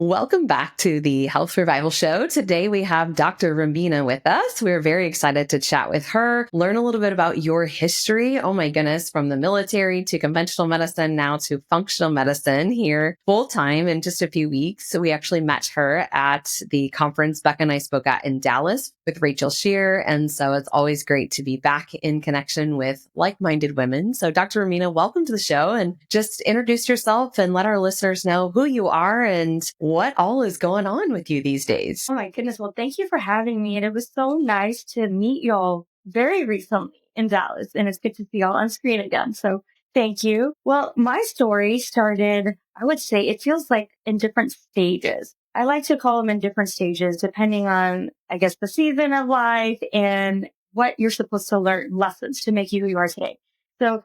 Welcome back to the Health Revival Show. Today we have Dr. Romina with us. We're very excited to chat with her, learn a little bit about your history. Oh my goodness, from the military to conventional medicine, now to functional medicine here full time in just a few weeks. So we actually met her at the conference Becca and I spoke at in Dallas with Rachel Shear. And so it's always great to be back in connection with like-minded women. So Dr. Romina, welcome to the show, and just introduce yourself and let our listeners know who you are and what all is going on with you these days. Oh my goodness. Well, thank you for having me. And it was so nice to meet y'all very recently in Dallas. And it's good to see y'all on screen again. So thank you. Well, my story started, I would say it feels like in different stages. I like to call them in different stages, depending on, I guess, the season of life and what you're supposed to learn, lessons to make you who you are today. So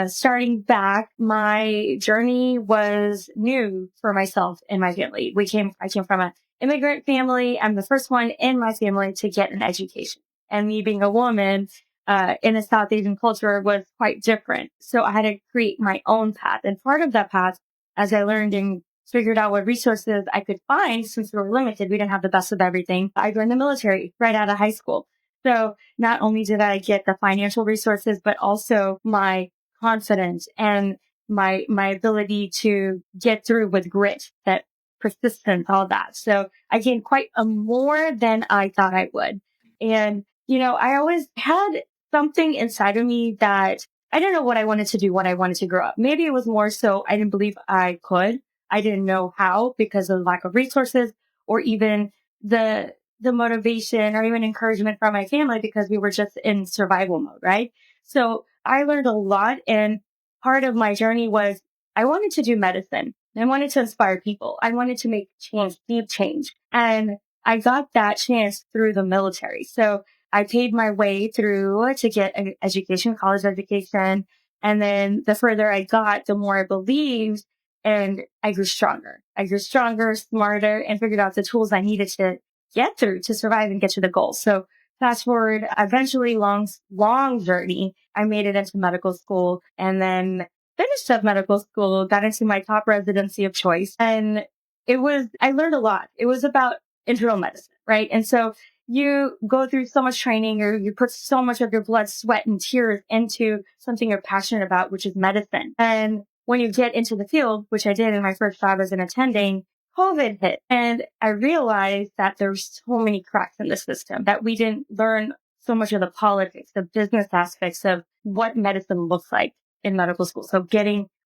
starting back, my journey was new for myself and my family. I came from an immigrant family. I'm the first one in my family to get an education. And me being a woman, in a South Asian culture was quite different. So I had to create my own path. And part of that path, as I learned and figured out what resources I could find, since we were limited, we didn't have the best of everything. I joined the military right out of high school. So not only did I get the financial resources, but also my confidence and my ability to get through with grit, that persistence, all that. So I gained quite a more than I thought I would. And, I always had something inside of me that I didn't know what I wanted to do, what I wanted to grow up. Maybe it was more so I didn't believe I could. I didn't know how because of lack of resources or even the motivation or even encouragement from my family because we were just in survival mode, right? So I learned a lot, and part of my journey was I wanted to do medicine. I wanted to inspire people. I wanted to make change, deep change. And I got that chance through the military. So I paid my way through to get an education, college education. And then the further I got, the more I believed, and I grew stronger. I grew stronger, smarter, and figured out the tools I needed to get through to survive and get to the goal. So fast forward, eventually long journey. I made it into medical school and then finished up medical school, got into my top residency of choice. And I learned a lot. It was about internal medicine, right? And so you go through so much training, or you put so much of your blood, sweat, and tears into something you're passionate about, which is medicine. And when you get into the field, which I did in my first job as an attending, COVID hit. And I realized that there's so many cracks in the system that we didn't learn so much of the politics, the business aspects of what medicine looks like in medical school. So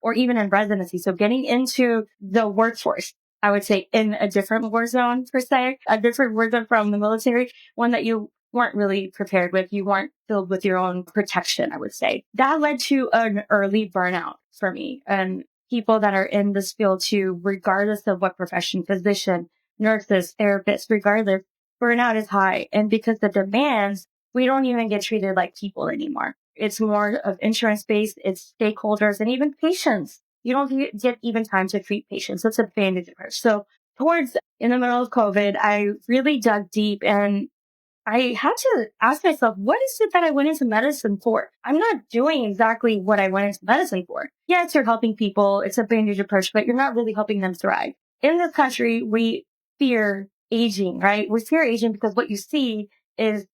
or even in residency. So getting into the workforce, I would say in a different war zone per se, a different war zone from the military, one that you weren't really prepared with. You weren't filled with your own protection, I would say. That led to an early burnout for me. And people that are in this field too, regardless of what profession, physician, nurses, therapists, regardless, burnout is high. And because the demands, we don't even get treated like people anymore. It's more of insurance based, it's stakeholders and even patients. You don't get even time to treat patients. That's a bandage approach. So in the middle of COVID, I really dug deep and I had to ask myself, what is it that I went into medicine for? I'm not doing exactly what I went into medicine for. Yes, you're helping people. It's a bandage approach, but you're not really helping them thrive. In this country, we fear aging, right? We fear aging because what you see is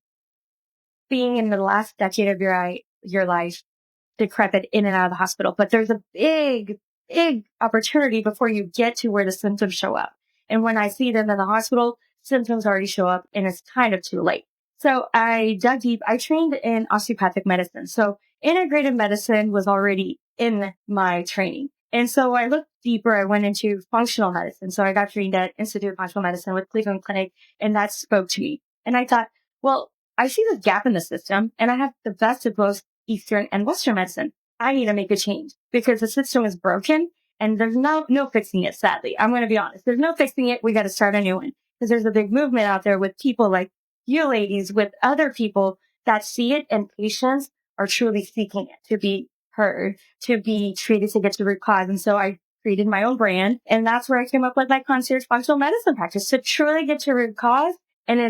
being in the last decade of your life, decrepit in and out of the hospital. But there's a big opportunity before you get to where the symptoms show up. And when I see them in the hospital, symptoms already show up and it's kind of too late. So I dug deep. I trained in osteopathic medicine. So integrated medicine was already in my training. And so I looked deeper. I went into functional medicine. So I got trained at Institute of Functional Medicine with Cleveland Clinic, and that spoke to me. And I thought, well, I see this gap in the system and I have the best of both Eastern and Western medicine. I need to make a change because the system is broken and there's no fixing it, sadly. I'm going to be honest. There's no fixing it. We got to start a new one because there's a big movement out there with people like you ladies, with other people that see it, and patients are truly seeking it to be heard, to be treated, to get to the root cause. And so I created my own brand, and that's where I came up with my concierge functional medicine practice to truly get to root cause. And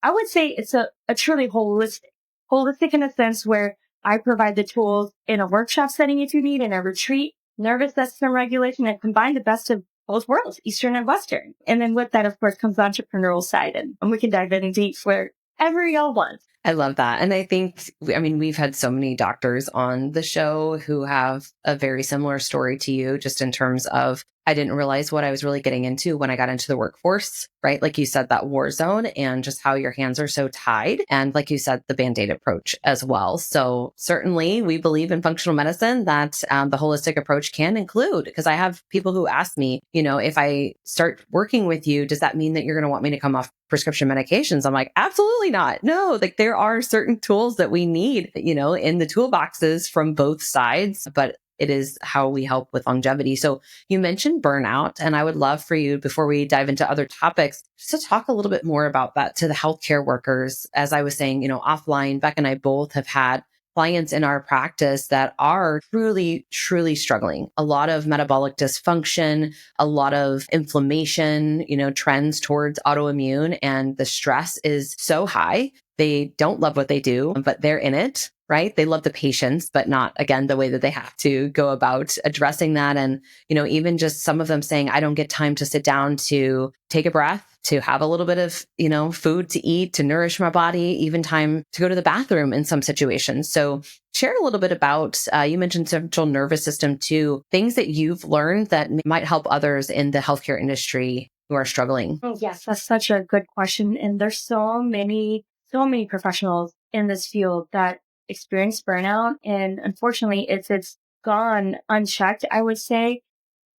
I would say it's a truly holistic in a sense where I provide the tools in a workshop setting if you need, in a retreat, nervous system regulation, and combine the best of both worlds, Eastern and Western. And then with that, of course, comes the entrepreneurial side. And we can dive in deep wherever y'all want. I love that. And I think, I mean, we've had so many doctors on the show who have a very similar story to you, just in terms of, I didn't realize what I was really getting into when I got into the workforce, right? Like you said, that war zone and just how your hands are so tied. And like you said, the Band-Aid approach as well. So certainly we believe in functional medicine that the holistic approach can include, because I have people who ask me, if I start working with you, does that mean that you're going to want me to come off prescription medications? I'm like, absolutely not. No, like there are certain tools that we need, in the toolboxes from both sides, but it is how we help with longevity. So you mentioned burnout, and I would love for you, before we dive into other topics, just to talk a little bit more about that to the healthcare workers. As I was saying, offline, Becca and I both have had clients in our practice that are truly, truly struggling. A lot of metabolic dysfunction, a lot of inflammation, trends towards autoimmune, and the stress is so high. They don't love what they do, but they're in it, right? They love the patients, but not, again, the way that they have to go about addressing that. And, even just some of them saying, I don't get time to sit down to take a breath, to have a little bit of, food to eat, to nourish my body, even time to go to the bathroom in some situations. So share a little bit about, you mentioned central nervous system too, things that you've learned that might help others in the healthcare industry who are struggling. Oh, yes, that's such a good question. And there's so many professionals in this field that experience burnout. And unfortunately, it's gone unchecked, I would say.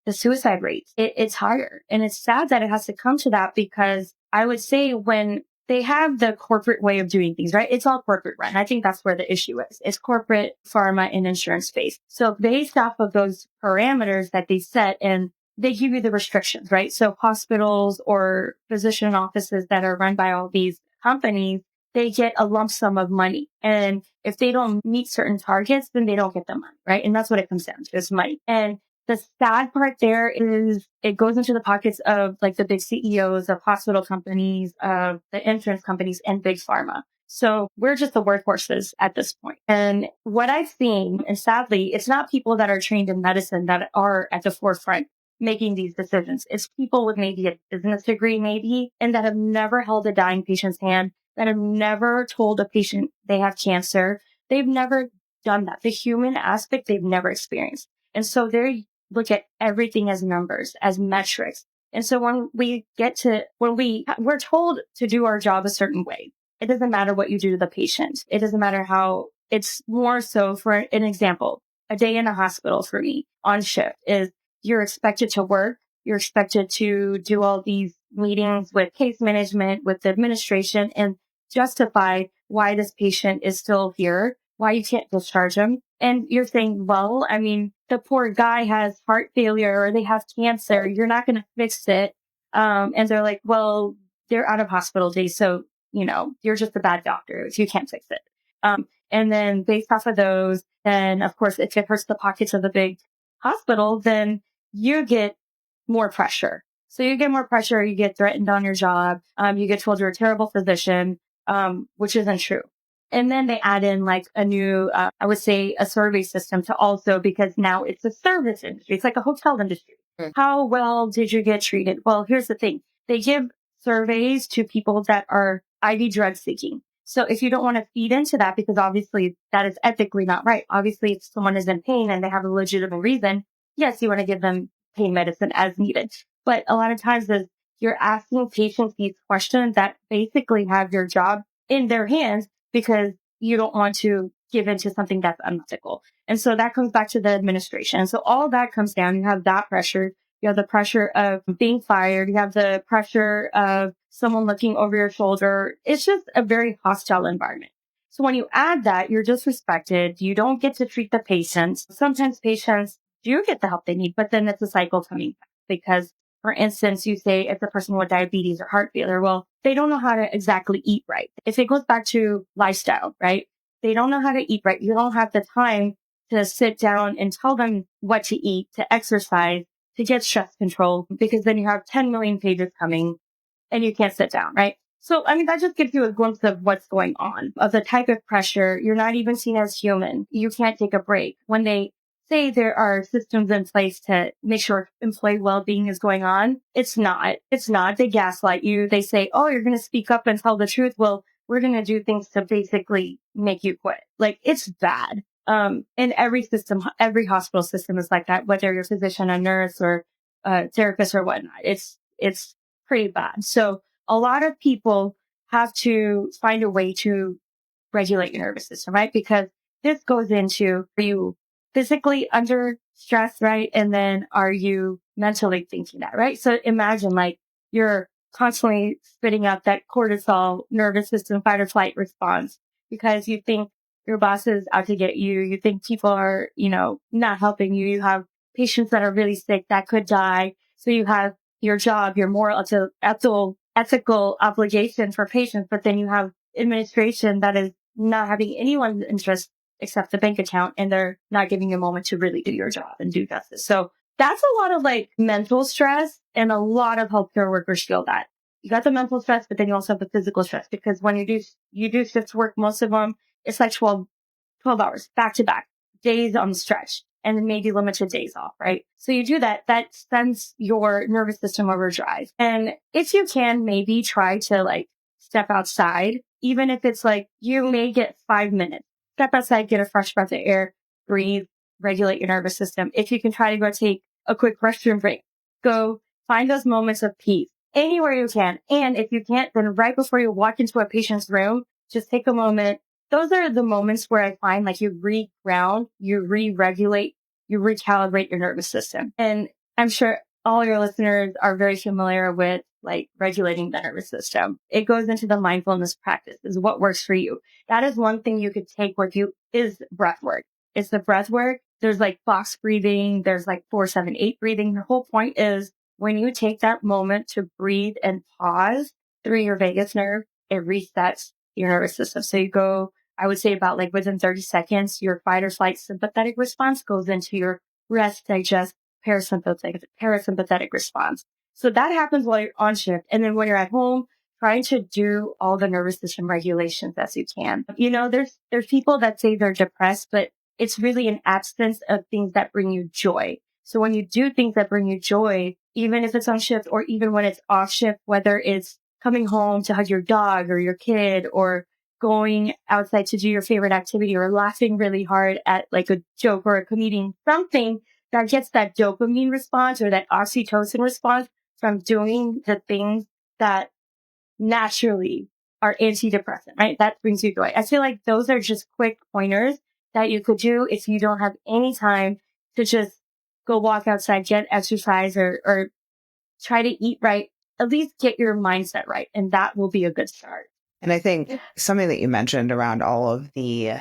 The suicide rate, it's higher. And it's sad that it has to come to that, because I would say when they have the corporate way of doing things, right? It's all corporate run. I think that's where the issue is. It's corporate, pharma, and insurance space. So based off of those parameters that they set, and they give you the restrictions, right? So hospitals or physician offices that are run by all these companies, they get a lump sum of money. And if they don't meet certain targets, then they don't get the money, right? And that's what it comes down to, is money. And the sad part there is it goes into the pockets of like the big CEOs of hospital companies, of the insurance companies, and big pharma. So we're just the workhorses at this point. And what I've seen, and sadly, it's not people that are trained in medicine that are at the forefront making these decisions. It's people with maybe a business degree, maybe, and that have never held a dying patient's hand, that have never told a patient they have cancer. They've never done that. The human aspect, they've never experienced. And so they look at everything as numbers, as metrics. And so we're told to do our job a certain way. It doesn't matter what you do to the patient. It doesn't matter how. It's more so, for an example, a day in a hospital for me on shift is you're expected to work. You're expected to do all these meetings with case management, with the administration, and justify why this patient is still here, why you can't discharge him. And you're saying, well, I mean, the poor guy has heart failure or they have cancer. You're not going to fix it. And they're like, well, they're out of hospital days. So, you're just a bad doctor if you can't fix it. And then based off of those, then of course, if it hurts the pockets of the big hospital, then you get more pressure. So you get more pressure. You get threatened on your job. You get told you're a terrible physician, which isn't true. And then they add in like a new, I would say a survey system to also, because now it's a service industry. It's like a hotel industry. How well did you get treated? Well, here's the thing. They give surveys to people that are IV drug seeking. So if you don't want to feed into that, because obviously that is ethically not right. Obviously, if someone is in pain and they have a legitimate reason, yes, you want to give them pain medicine as needed. But a lot of times you're asking patients these questions that basically have your job in their hands, because you don't want to give into something that's unethical. And so that comes back to the administration. So all that comes down. You have that pressure. You have the pressure of being fired. You have the pressure of someone looking over your shoulder. It's just a very hostile environment. So when you add that, you're disrespected. You don't get to treat the patients. Sometimes patients do get the help they need, but then it's a cycle coming back, because, for instance, you say it's a person with diabetes or heart failure. Well, they don't know how to exactly eat right. If it goes back to lifestyle, right? They don't know how to eat right. You don't have the time to sit down and tell them what to eat, to exercise, to get stress control, because then you have 10 million pages coming and you can't sit down, right? So, I mean, that just gives you a glimpse of what's going on, of the type of pressure. You're not even seen as human. You can't take a break. When they say there are systems in place to make sure employee well-being is going on. It's not. It's not. They gaslight you. They say, oh, you're going to speak up and tell the truth. Well, we're going to do things to basically make you quit. Like, it's bad. And every system, every hospital system is like that, whether you're a physician, a nurse, or a therapist or whatnot. It's pretty bad. So a lot of people have to find a way to regulate your nervous system, right? Because this goes into, are you physically under stress, right? And then are you mentally thinking that, right? So imagine like you're constantly spitting out that cortisol nervous system fight or flight response because you think your boss is out to get you. You think people are, not helping you. You have patients that are really sick that could die. So you have your job, your moral, ethical obligation for patients, but then you have administration that is not having anyone's interest except the bank account, and they're not giving you a moment to really do your job and do justice. So that's a lot of like mental stress, and a lot of healthcare workers feel that. You got the mental stress, but then you also have the physical stress because when you do shift work, most of them, it's like 12 hours back to back, days on stretch, and then maybe limited days off, right? So you do that, that sends your nervous system overdrive. And if you can, maybe try to like step outside, even if it's like you may get 5 minutes, step outside, get a fresh breath of air, breathe, regulate your nervous system. If you can try to go take a quick restroom break, go find those moments of peace anywhere you can. And if you can't, then right before you walk into a patient's room, just take a moment. Those are the moments where I find like you reground, you re-regulate, you recalibrate your nervous system. And I'm sure all your listeners are very familiar with like regulating the nervous system. It goes into the mindfulness practice is what works for you. That is one thing you could take with you is breath work. It's the breath work. There's like box breathing. There's like 4-7-8 breathing. The whole point is when you take that moment to breathe and pause through your vagus nerve, it resets your nervous system. So you go, I would say about like within 30 seconds, your fight or flight sympathetic response goes into your rest, digest, parasympathetic response. So that happens while you're on shift. And then when you're at home, trying to do all the nervous system regulations as you can. There's people that say they're depressed, but it's really an absence of things that bring you joy. So when you do things that bring you joy, even if it's on shift or even when it's off shift, whether it's coming home to hug your dog or your kid or going outside to do your favorite activity or laughing really hard at like a joke or a comedian, something that gets that dopamine response or that oxytocin response from doing the things that naturally are antidepressant, right? That brings you joy. I feel like those are just quick pointers that you could do if you don't have any time to just go walk outside, get exercise or try to eat right. At least get your mindset right. And that will be a good start. And I think something that you mentioned around all of the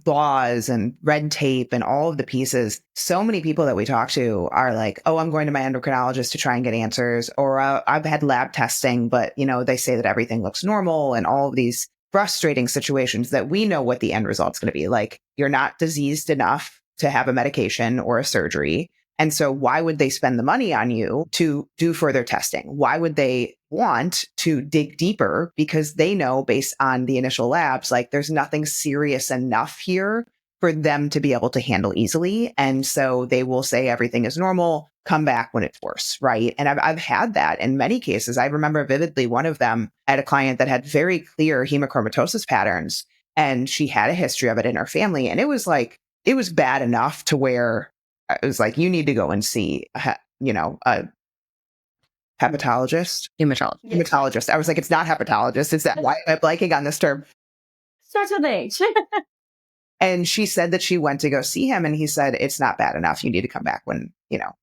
laws and red tape and all of the pieces, so many people that we talk to are like, oh, I'm going to my endocrinologist to try and get answers, or I've had lab testing, but they say that everything looks normal, and all of these frustrating situations that we know what the end result's going to be. Like, you're not diseased enough to have a medication or a surgery. And so why would they spend the money on you to do further testing? Why would they want to dig deeper? Because they know based on the initial labs, like there's nothing serious enough here for them to be able to handle easily. And so they will say everything is normal, come back when it's worse, right? And I've had that in many cases. I remember vividly one of them, I had a client that had very clear hemochromatosis patterns, and she had a history of it in her family. And it was bad enough to where it was like, you need to go and see, a hepatologist. Hematologist. I was like, it's not hepatologist. It's that. Why am I blanking on this term? Starts with H. And she said that she went to go see him, and he said, it's not bad enough. You need to come back when,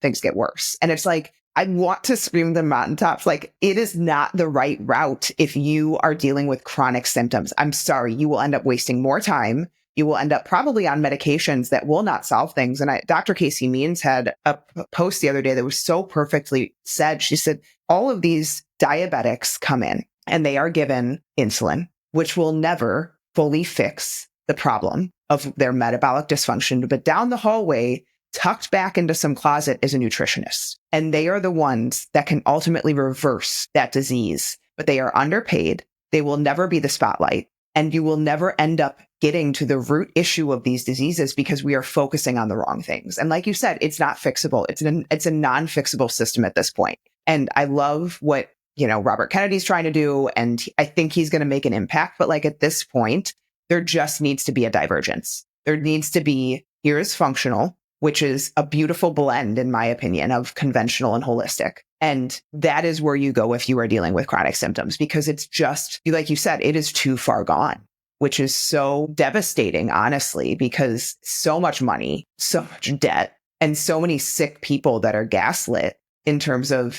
things get worse. And it's like, I want to scream the mountaintops. Like, it is not the right route if you are dealing with chronic symptoms. I'm sorry, you will end up wasting more time. You will end up probably on medications that will not solve things. And Dr. Casey Means had a post the other day that was so perfectly said. She said, all of these diabetics come in and they are given insulin, which will never fully fix the problem of their metabolic dysfunction. But down the hallway, tucked back into some closet, is a nutritionist. And they are the ones that can ultimately reverse that disease. But they are underpaid. They will never be the spotlight. And you will never end up getting to the root issue of these diseases because we are focusing on the wrong things. And like you said, it's not fixable. It's a non-fixable system at this point. And I love what, Robert Kennedy's trying to do. And I think he's going to make an impact. But like at this point, there just needs to be a divergence. There needs to be, here is functional, which is a beautiful blend, in my opinion, of conventional and holistic. And that is where you go if you are dealing with chronic symptoms, because it's just, like you said, it is too far gone, which is so devastating, honestly, because so much money, so much debt, and so many sick people that are gaslit in terms of,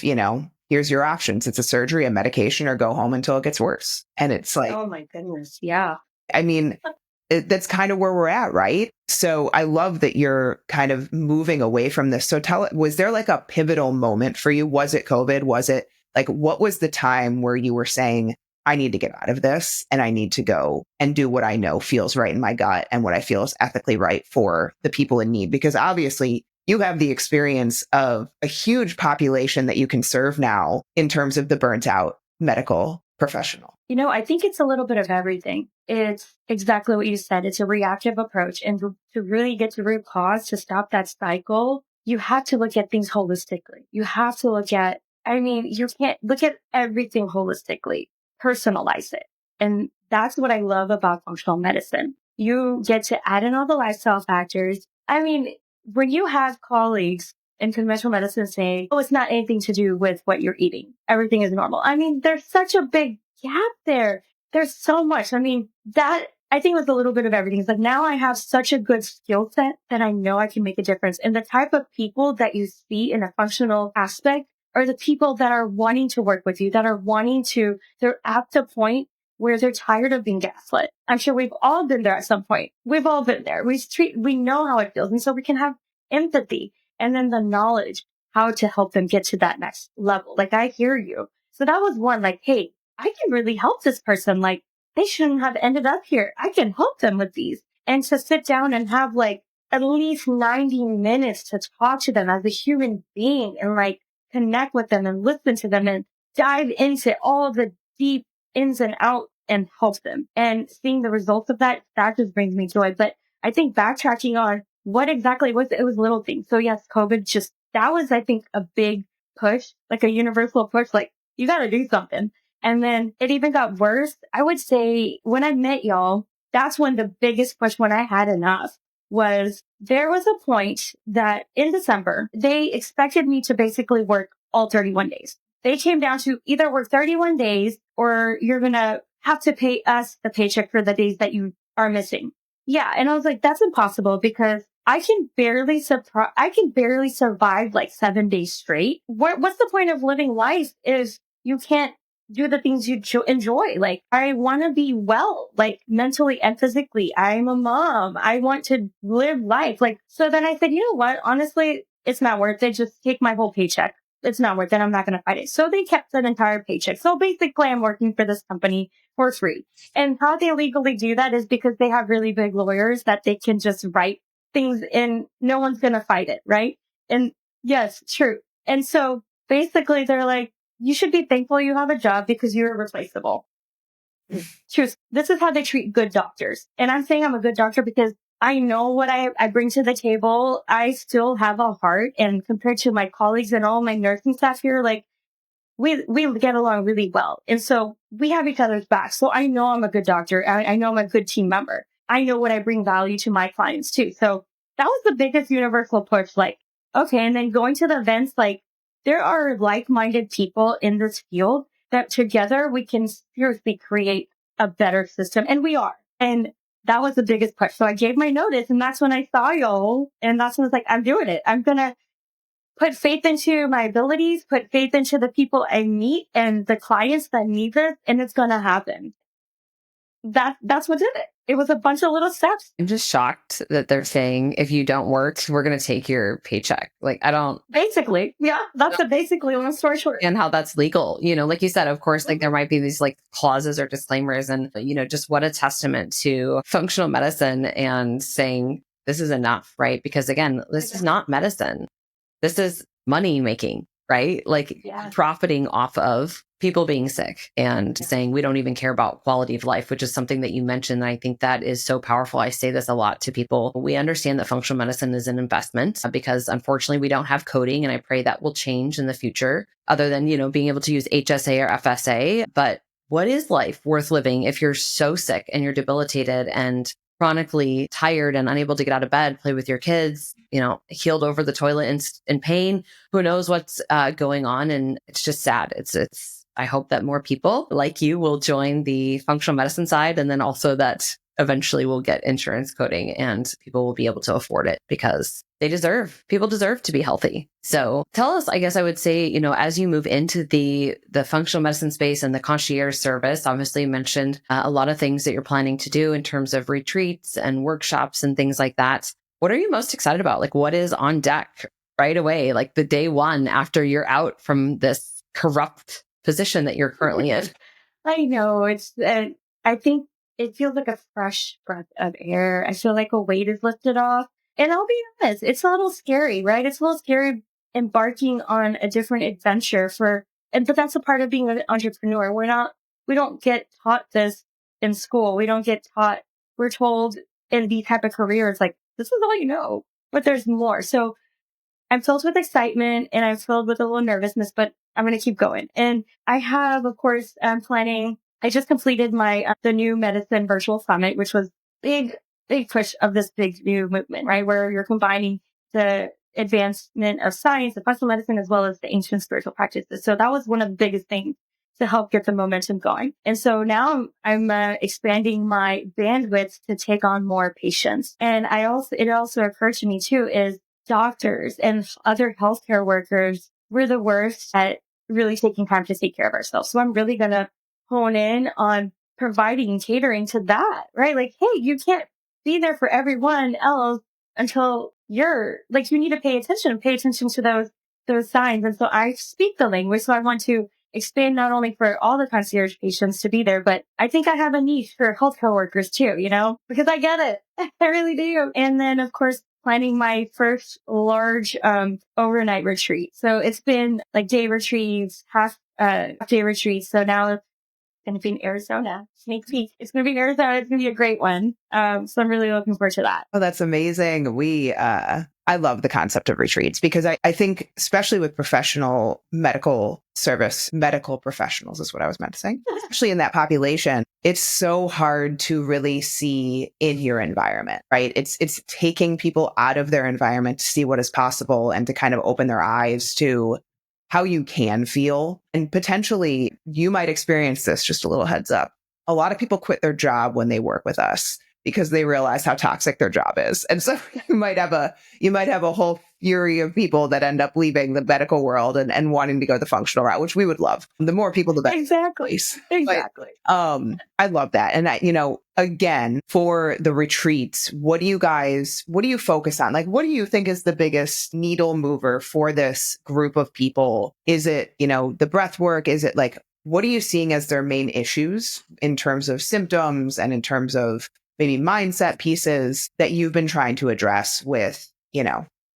here's your options. It's a surgery, a medication, or go home until it gets worse. And it's like, oh my goodness. Yeah. I mean, that's kind of where we're at, right? So I love that you're kind of moving away from this. So was there like a pivotal moment for you? Was it COVID? Was it like, what was the time where you were saying, I need to get out of this and I need to go and do what I know feels right in my gut and what I feel is ethically right for the people in need? Because obviously you have the experience of a huge population that you can serve now in terms of the burnt out medical professional. I think it's a little bit of everything. It's exactly what you said. It's a reactive approach. And to really get to root cause, to stop that cycle, you have to look at things holistically. You have to look at, you can't look at everything holistically, personalize it. And that's what I love about functional medicine. You get to add in all the lifestyle factors. When you have colleagues in conventional medicine say, oh, it's not anything to do with what you're eating. Everything is normal. There's such a big gap there. There's so much. That I think was a little bit of everything. It's like now I have such a good skill set that I know I can make a difference. And the type of people that you see in a functional aspect are the people that are wanting to work with you, they're at the point where they're tired of being gaslit. I'm sure we've all been there at some point. We've all been there. We know how it feels. And so we can have empathy and then the knowledge how to help them get to that next level. Like, I hear you. So that was one, like, hey, I can really help this person. Like, they shouldn't have ended up here. I can help them with these. And to sit down and have like at least 90 minutes to talk to them as a human being and like connect with them and listen to them and dive into all the deep ins and outs and help them. And seeing the results of that just brings me joy. But I think backtracking on what exactly was it was little things. So yes, COVID that was, I think, a big push, like a universal push, like you got to do something. And then it even got worse. I would say when I met y'all, that's when the biggest push when I had enough was there was a point that in December, they expected me to basically work all 31 days. They came down to either work 31 days or you're going to have to pay us the paycheck for the days that you are missing. Yeah. And I was like, that's impossible because I can barely survive like 7 days straight. What's the point of living life if you can't do the things you enjoy? Like, I want to be well, like mentally and physically. I'm a mom. I want to live life. Like, so then I said, you know what? Honestly, it's not worth it. Just take my whole paycheck. It's not worth it. I'm not going to fight it. So they kept an entire paycheck. So basically I'm working for this company for free. And how they legally do that is because they have really big lawyers that they can just write things in. No one's going to fight it. Right. And yes, true. And so basically they're like, you should be thankful you have a job because you're replaceable. Truth. This is how they treat good doctors. And I'm saying I'm a good doctor because I know what I bring to the table. I still have a heart. And compared to my colleagues and all my nursing staff here, like we get along really well. And so we have each other's back. So I know I'm a good doctor. I know I'm a good team member. I know what I bring value to my clients too. So that was the biggest universal push. Like, okay. And then going to the events, like there are like-minded people in this field that together we can seriously create a better system. And we are. And that was the biggest push. So I gave my notice and that's when I saw y'all. And that's when I was like, I'm doing it. I'm going to put faith into my abilities, put faith into the people I meet and the clients that need this. And it's going to happen. That's what did it. It was a bunch of little steps. I'm just shocked that they're saying, if you don't work, we're going to take your paycheck. Like, I don't. Basically. Yeah. That's basically long story short. And how that's legal. Like you said, of course, like there might be these like clauses or disclaimers and, just what a testament to functional medicine and saying this is enough, right? Because again, this is not medicine. This is money making, right? Like Yeah. profiting off of people being sick and saying we don't even care about quality of life, which is something that you mentioned. I think that is so powerful. I say this a lot to people. We understand that functional medicine is an investment because unfortunately we don't have coding, and I pray that will change in the future other than, being able to use HSA or FSA. But what is life worth living if you're so sick and you're debilitated and chronically tired and unable to get out of bed, play with your kids, healed over the toilet in pain? Who knows what's going on? And it's just sad. I hope that more people like you will join the functional medicine side, and then also that eventually we'll get insurance coding and people will be able to afford it because people deserve to be healthy. So tell us, I guess I would say, as you move into the functional medicine space and the concierge service, obviously you mentioned a lot of things that you're planning to do in terms of retreats and workshops and things like that. What are you most excited about? Like what is on deck right away, like the day one after you're out from this corrupt position that you're currently in? I know I think it feels like a fresh breath of air. I feel like a weight is lifted off. And I'll be honest, it's a little scary, right? It's a little scary embarking on a different adventure but that's a part of being an entrepreneur. We don't get taught this in school. We're told in these type of careers, like, this is all you know, but there's more. So I'm filled with excitement and I'm filled with a little nervousness, but I'm going to keep going. And I have, of course, I just completed the new medicine virtual summit, which was big push of this big new movement, right? Where you're combining the advancement of science, the functional medicine, as well as the ancient spiritual practices. So that was one of the biggest things to help get the momentum going. And so now I'm expanding my bandwidth to take on more patients. And it also occurred to me too, is doctors and other healthcare workers, we're the worst at really taking time to take care of ourselves. So I'm really going to hone in on providing catering to that, right? Like, hey, you can't be there for everyone else until you need to pay attention to those signs. And so I speak the language. So I want to expand not only for all the concierge patients to be there, but I think I have a niche for healthcare workers too, because I get it. I really do. And then of course, planning my first large overnight retreat. So it's been like day retreats, half day retreats. So now it's going to be in Arizona. Sneak peek. It's going to be in Arizona. It's going to be a great one. So I'm really looking forward to that. Oh, that's amazing. I love the concept of retreats because I think, especially with professional medical professionals is what I was meant to say, especially in that population, it's so hard to really see in your environment, right? It's taking people out of their environment to see what is possible and to kind of open their eyes to how you can feel. And potentially you might experience this, just a little heads up. A lot of people quit their job when they work with us because they realize how toxic their job is. And so you might have a whole fury of people that end up leaving the medical world and wanting to go the functional route, which we would love. The more people, the better. Exactly. Exactly. But, I love that. And again, for the retreats, what do you focus on? Like, what do you think is the biggest needle mover for this group of people? Is it, the breath work? Is it like, what are you seeing as their main issues in terms of symptoms and in terms of maybe mindset pieces that you've been trying to address with,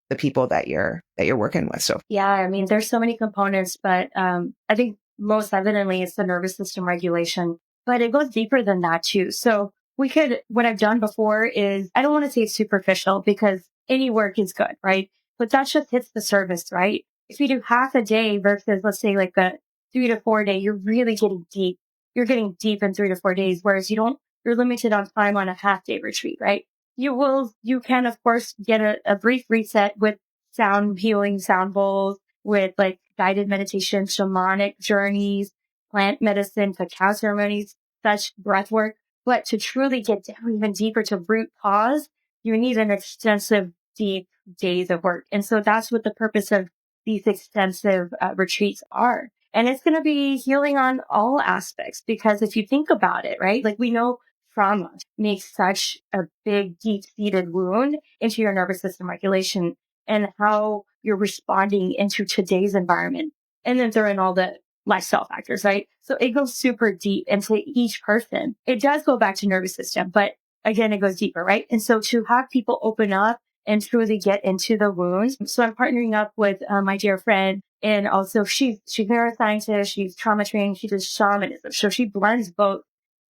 the people that you're working with? So yeah, I mean, there's so many components, but I think most evidently it's the nervous system regulation, but it goes deeper than that too. So what I've done before is, I don't want to say it's superficial because any work is good, right? But that just hits the surface, right? If you do half a day versus let's say like a 3 to 4 day, you're really getting deep. You're getting deep in 3 to 4 days, whereas you're limited on time on a half day retreat, right? You can of course get a brief reset with sound healing, sound bowls, with like guided meditation, shamanic journeys, plant medicine, cacao ceremonies, such breath work. But to truly get down even deeper to root cause, you need an extensive, deep days of work. And so that's what the purpose of these extensive retreats are. And it's going to be healing on all aspects, because if you think about it, right, like we know trauma makes such a big, deep-seated wound into your nervous system regulation and how you're responding into today's environment. And then throw in all the lifestyle factors, right? So it goes super deep into each person. It does go back to nervous system, but again, it goes deeper, right? And so to have people open up and truly get into the wounds. So I'm partnering up with my dear friend, And also she's neuroscientist, she's trauma trained, she does shamanism. So she blends both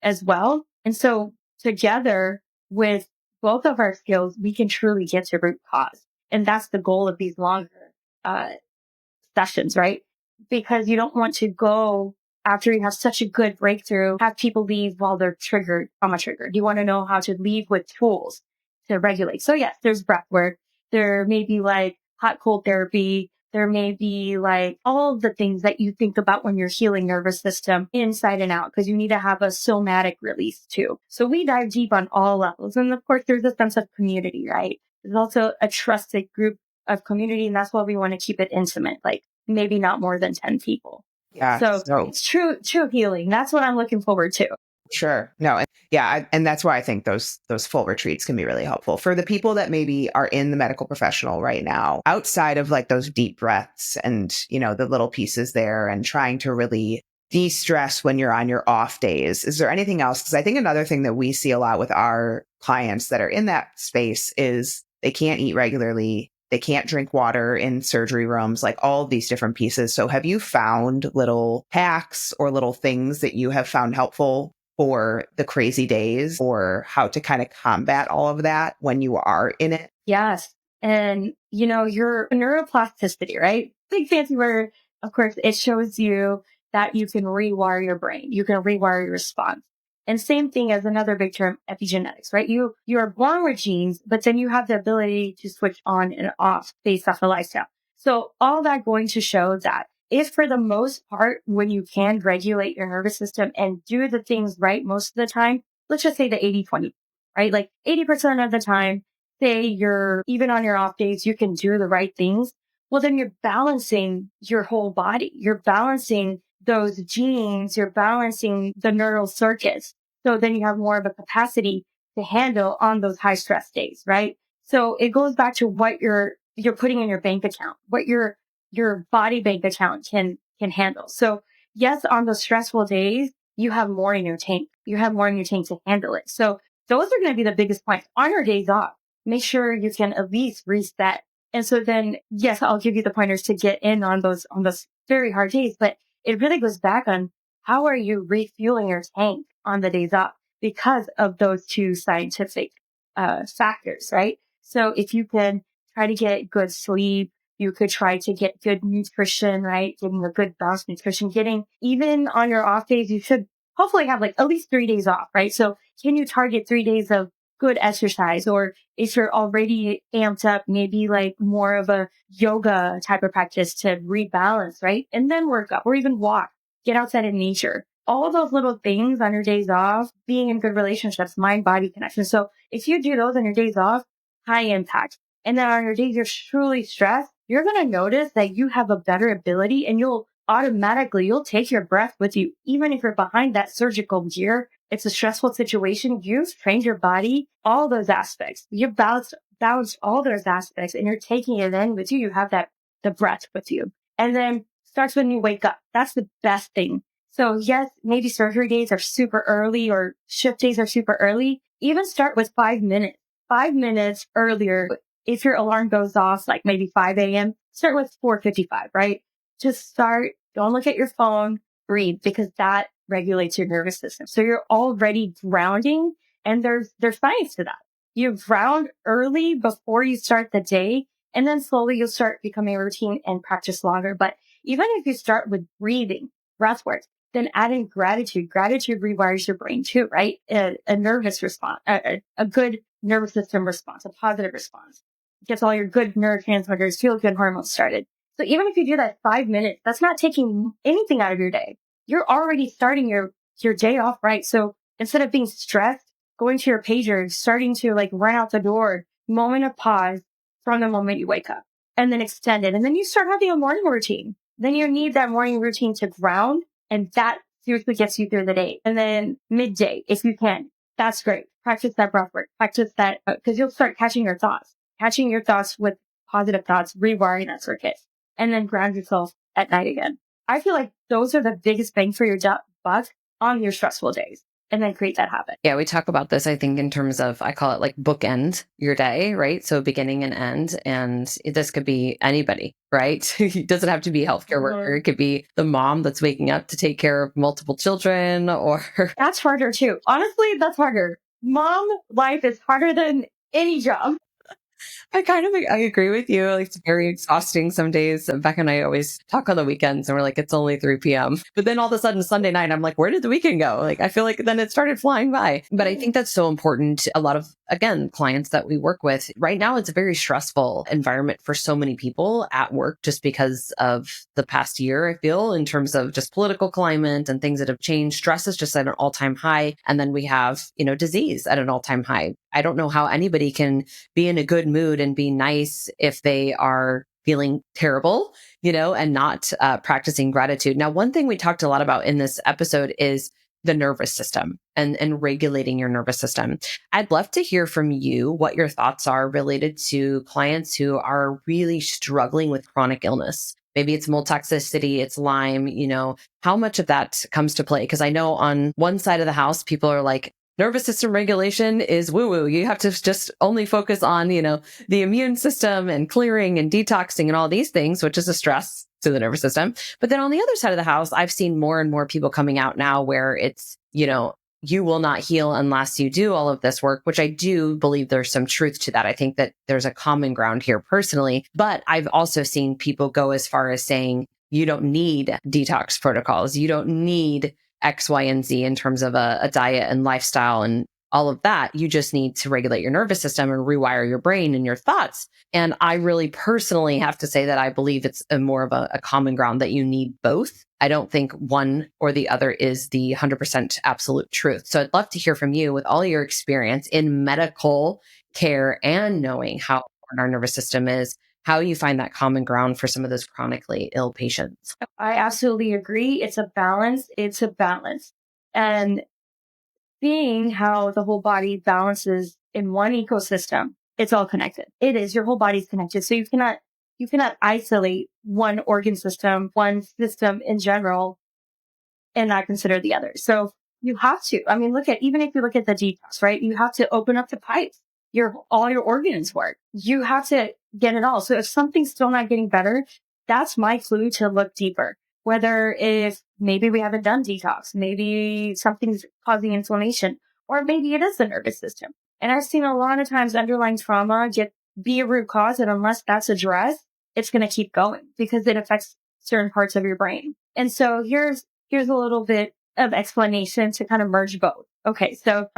as well. And so together with both of our skills, we can truly get to root cause. And that's the goal of these longer, uh, sessions, right? Because you don't want to go after you have such a good breakthrough, have people leave while they're triggered, trauma triggered. You want to know how to leave with tools to regulate. So yes, there's breath work. There may be like hot cold therapy. There may be like all of the things that you think about when you're healing nervous system inside and out, because you need to have a somatic release too. So we dive deep on all levels. And of course, there's a sense of community, right? There's also a trusted group of community. And that's why we want to keep it intimate, like maybe not more than 10 people. Yeah. So So it's true healing. That's what I'm looking forward to. sure. No. And that's why I think those full retreats can be really helpful for the people that maybe are in the medical professional right now, outside of like those deep breaths and, the little pieces there and trying to really de-stress when you're on your off days. Is there anything else? Because I think another thing that we see a lot with our clients that are in that space is they can't eat regularly. They can't drink water in surgery rooms, like all of these different pieces. So have you found little hacks or little things that you have found helpful for the crazy days, or how to kind of combat all of that when you are in it? Yes. And, your neuroplasticity, right? Big fancy word. Of course, it shows you that you can rewire your brain. You can rewire your response. And same thing as another big term, epigenetics, right? You are born with genes, but then you have the ability to switch on and off based off the lifestyle. So all that going to show that if for the most part, when you can regulate your nervous system and do the things right most of the time, let's just say the 80-20, right? Like 80% of the time, say you're even on your off days, you can do the right things. Well, then you're balancing your whole body. You're balancing those genes. You're balancing the neural circuits. So then you have more of a capacity to handle on those high stress days, right? So it goes back to what you're putting in your bank account, what your body bank account can handle. So yes, on those stressful days, you have more in your tank. You have more in your tank to handle it. So those are going to be the biggest points on your days off. Make sure you can at least reset. And so then, yes, I'll give you the pointers to get in on those very hard days, but it really goes back on how are you refueling your tank on the days off because of those two scientific factors, right? So if you can try to get good sleep, you could try to get good nutrition, right? Getting a good balanced nutrition, getting even on your off days, you should hopefully have like at least 3 days off, right? So can you target 3 days of good exercise? Or if you're already amped up, maybe like more of a yoga type of practice to rebalance, right? And then work up or even walk, get outside in nature. All those little things on your days off, being in good relationships, mind body connection. So if you do those on your days off, high impact. And then on your days you're truly stressed, you're going to notice that you have a better ability and you'll take your breath with you. Even if you're behind that surgical gear, it's a stressful situation. You've trained your body, all those aspects. You've balanced all those aspects and you're taking it in with you. You have the breath with you. And then starts when you wake up. That's the best thing. So yes, maybe surgery days are super early or shift days are super early. Even start with 5 minutes, 5 minutes earlier. If your alarm goes off, like maybe 5 a.m., start with 4:55, right? Just start. Don't look at your phone, breathe, because that regulates your nervous system. So you're already grounding, and there's science to that. You ground early before you start the day, and then slowly you'll start becoming a routine and practice longer. But even if you start with breathing, breath work, then add in gratitude. Gratitude rewires your brain too, right? A nervous response, a good nervous system response, a positive response. Gets all your good neurotransmitters, feel good hormones started. So even if you do that 5 minutes, that's not taking anything out of your day. You're already starting your day off right. So instead of being stressed, going to your pager, starting to like run out the door, moment of pause from the moment you wake up and then extend it. And then you start having a morning routine. Then you need that morning routine to ground, and that seriously gets you through the day. And then midday, if you can, that's great. Practice that breath work. Practice that because you'll start catching your thoughts with positive thoughts, rewiring that circuit, and then ground yourself at night again. I feel like those are the biggest bang for your buck on your stressful days. and then create that habit. Yeah, we talk about this, I think, in terms of, I call it like bookend your day, right? So beginning and end. And this could be anybody, right? It doesn't have to be a healthcare worker. It could be the mom that's waking up to take care of multiple children or That's harder too. Honestly, that's harder. Mom life is harder than any job. I agree with you. Like, it's very exhausting some days. Becca and I always talk on the weekends and we're like, it's only 3 p.m. But then all of a sudden Sunday night, I'm like, where did the weekend go? Like, I feel like then it started flying by. But I think that's so important. A lot of, again, clients that we work with right now, it's a very stressful environment for so many people at work just because of the past year, I feel, in terms of just political climate and things that have changed. Stress is just at an all-time high. And then we have, disease at an all-time high. I don't know how anybody can be in a good mood and be nice if they are feeling terrible, and not practicing gratitude. Now, one thing we talked a lot about in this episode is the nervous system and regulating your nervous system. I'd love to hear from you what your thoughts are related to clients who are really struggling with chronic illness. Maybe it's mold toxicity, it's Lyme, how much of that comes to play? Because I know on one side of the house, people are like, nervous system regulation is woo-woo. You have to just only focus on, the immune system and clearing and detoxing and all these things, which is a stress to the nervous system. But then on the other side of the house, I've seen more and more people coming out now where it's, you will not heal unless you do all of this work, which I do believe there's some truth to that. I think that there's a common ground here personally, but I've also seen people go as far as saying, you don't need detox protocols. You don't need X, Y, and Z in terms of a diet and lifestyle and all of that. You just need to regulate your nervous system and rewire your brain and your thoughts. And I really personally have to say that I believe it's more of a common ground that you need both. I don't think one or the other is the 100% absolute truth. So I'd love to hear from you with all your experience in medical care and knowing how important our nervous system is, how you find that common ground for some of those chronically ill patients. I absolutely agree. It's a balance. It's a balance. And seeing how the whole body balances in one ecosystem, it's all connected. It is. Your whole body's connected. So you cannot isolate one organ system, one system in general, and not consider the other. So you have to. I mean, even if you look at the detox, right? You have to open up the pipes. All your organs work. You have to get it all. So if something's still not getting better, that's my clue to look deeper. Whether if maybe we haven't done detox, maybe something's causing inflammation, or maybe it is the nervous system. And I've seen a lot of times underlying trauma be a root cause, and unless that's addressed, it's going to keep going because it affects certain parts of your brain. And so here's a little bit of explanation to kind of merge both. Okay, so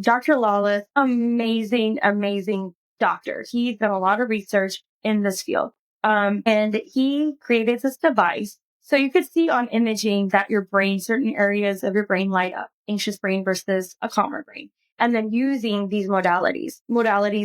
Dr. Lawless, amazing, amazing doctor. He's done a lot of research in this field. And he created this device. So you could see on imaging that certain areas of your brain light up, anxious brain versus a calmer brain. And then using these modalities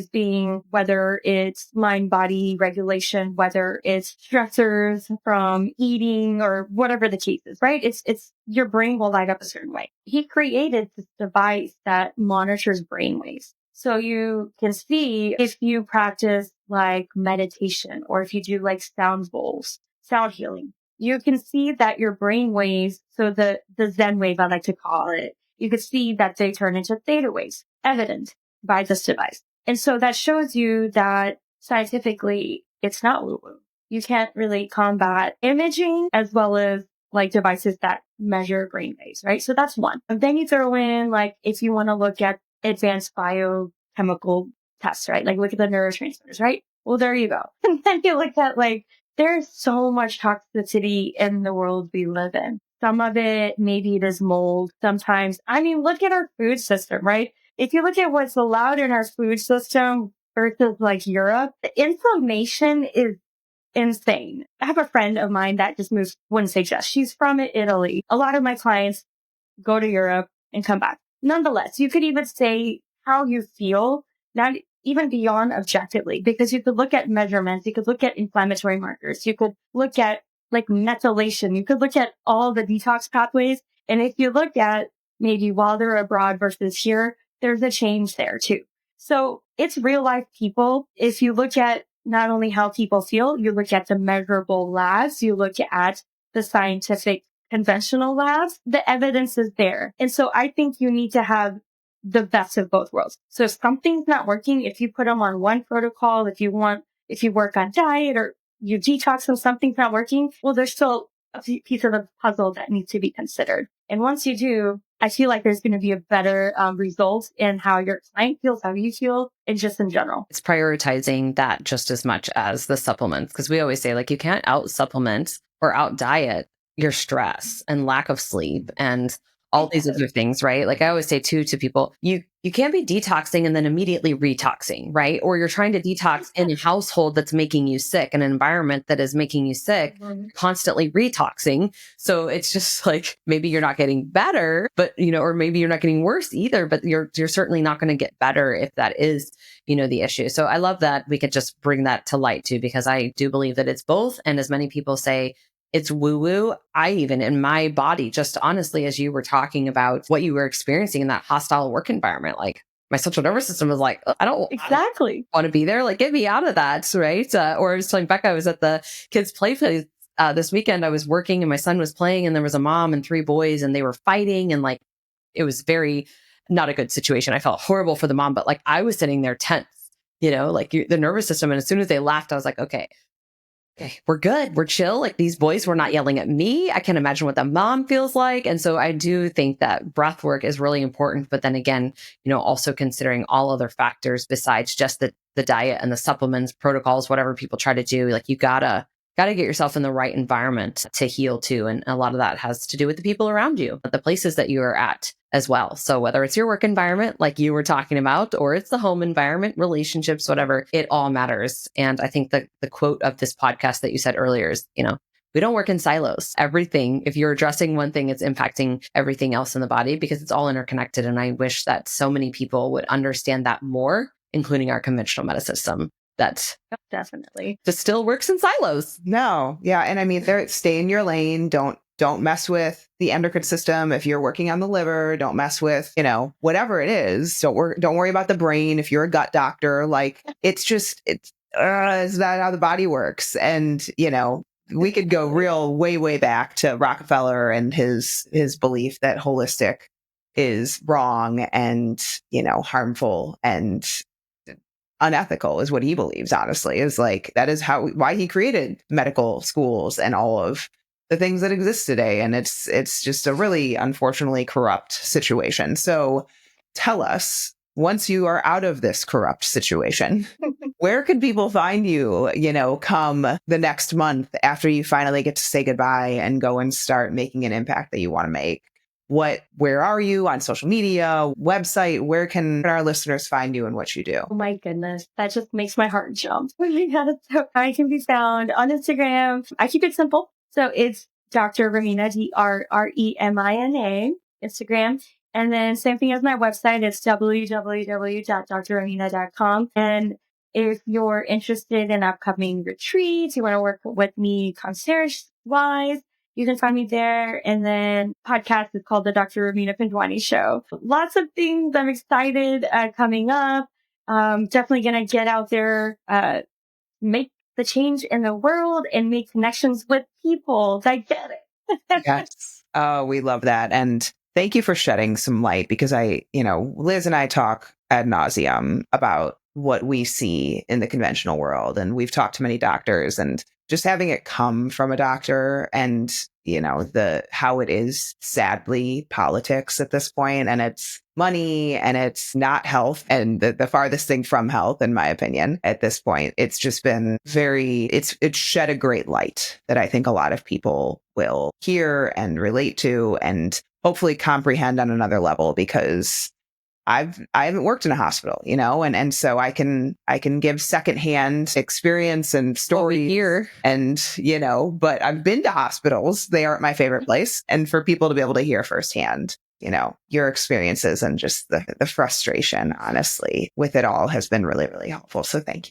being whether it's mind-body regulation, whether it's stressors from eating or whatever the case is, right? It's your brain will light up a certain way. He created this device that monitors brain waves. So you can see if you practice like meditation or if you do like sound bowls, sound healing, you can see that your brain waves, so the Zen wave, I like to call it, you could see that they turn into theta waves, evident by this device. And so that shows you that scientifically it's not woo-woo. You can't really combat imaging as well as like devices that measure brain waves, right? So that's one. And then you throw in like, if you want to look at advanced biochemical tests, right? Like look at the neurotransmitters, right? Well, there you go. And then you look at like, there's so much toxicity in the world we live in. Some of it, maybe it is mold. Sometimes, look at our food system, right? If you look at what's allowed in our food system versus like Europe, the inflammation is insane. I have a friend of mine that just moved, wouldn't say just, she's from Italy. A lot of my clients go to Europe and come back. Nonetheless, you could even say how you feel, not even beyond objectively, because you could look at measurements, you could look at inflammatory markers, you could look at like methylation, you could look at all the detox pathways. And if you look at maybe while they're abroad versus here, there's a change there too. So it's real life people. If you look at not only how people feel, you look at the measurable labs, you look at the scientific conventional labs, the evidence is there. And so I think you need to have the best of both worlds. So if something's not working, if you put them on one protocol, if you work on diet or you detox and something's not working, well, there's still a piece of the puzzle that needs to be considered. And once you do, I feel like there's going to be a better result in how your client feels, how you feel, and just in general. It's prioritizing that just as much as the supplements. Because we always say, like, you can't out supplement or out diet your stress and lack of sleep and all these other things, right? Like I always say too to people, you can't be detoxing and then immediately retoxing, right? Or you're trying to detox in a household that's making you sick, an environment that is making you sick, constantly retoxing. So it's just like, maybe you're not getting better, but, or maybe you're not getting worse either, but you're certainly not going to get better if that is, the issue. So I love that we could just bring that to light too, because I do believe that it's both. And as many people say, it's woo-woo. I even in my body, just honestly, as you were talking about what you were experiencing in that hostile work environment, like my central nervous system was like, I don't want to be there. Like, get me out of that. Right. Or I was telling Becca, I was at the kids' play place this weekend. I was working and my son was playing and there was a mom and 3 boys and they were fighting. And like, it was very not a good situation. I felt horrible for the mom, but like I was sitting there tense, like the nervous system. And as soon as they laughed, I was like, okay, we're good. We're chill. Like these boys were not yelling at me. I can imagine what the mom feels like. And so I do think that breath work is really important. But then again, also considering all other factors besides just the diet and the supplements, protocols, whatever people try to do, like you gotta get yourself in the right environment to heal too. And a lot of that has to do with the people around you, the places that you are at as well. So whether it's your work environment, like you were talking about, or it's the home environment, relationships, whatever, it all matters. And I think the quote of this podcast that you said earlier is, we don't work in silos. Everything, if you're addressing one thing, it's impacting everything else in the body because it's all interconnected. And I wish that so many people would understand that more, including our conventional medicine system. That definitely just still works in silos. No. Yeah. And I mean, stay in your lane. Don't mess with the endocrine system. If you're working on the liver, don't mess with, whatever it is. Don't worry about the brain. If you're a gut doctor, like it's not how the body works. And, we could go way, way back to Rockefeller and his belief that holistic is wrong and, harmful and unethical is what he believes, honestly, is like, that is why he created medical schools and all of the things that exist today. And it's just a really, unfortunately, corrupt situation. So tell us, once you are out of this corrupt situation, where can people find you, come the next month after you finally get to say goodbye and go and start making an impact that you want to make? Where are you on social media, website? Where can our listeners find you and what you do? Oh my goodness. That just makes my heart jump. So I can be found on Instagram. I keep it simple. So it's Dr. Romina, DRREMINA, Instagram. And then same thing as my website. It's www.drromina.com. And if you're interested in upcoming retreats, you want to work with me concierge-wise, you can find me there. And then podcast is called the Dr. Romina Pindwani Show. Lots of things I'm excited coming up. Definitely going to get out there, make the change in the world and make connections with people that get it. Yes. Oh, we love that. And thank you for shedding some light because Liz and I talk ad nauseum about what we see in the conventional world. And we've talked to many doctors and just having it come from a doctor and, how it is sadly politics at this point, and it's money and it's not health and the farthest thing from health, in my opinion, at this point. It's just been it's shed a great light that I think a lot of people will hear and relate to and hopefully comprehend on another level because I haven't worked in a hospital, and so I can give secondhand experience and story here. And, but I've been to hospitals. They aren't my favorite place. And for people to be able to hear firsthand, your experiences and just the frustration, honestly, with it all has been really, really helpful. So thank you.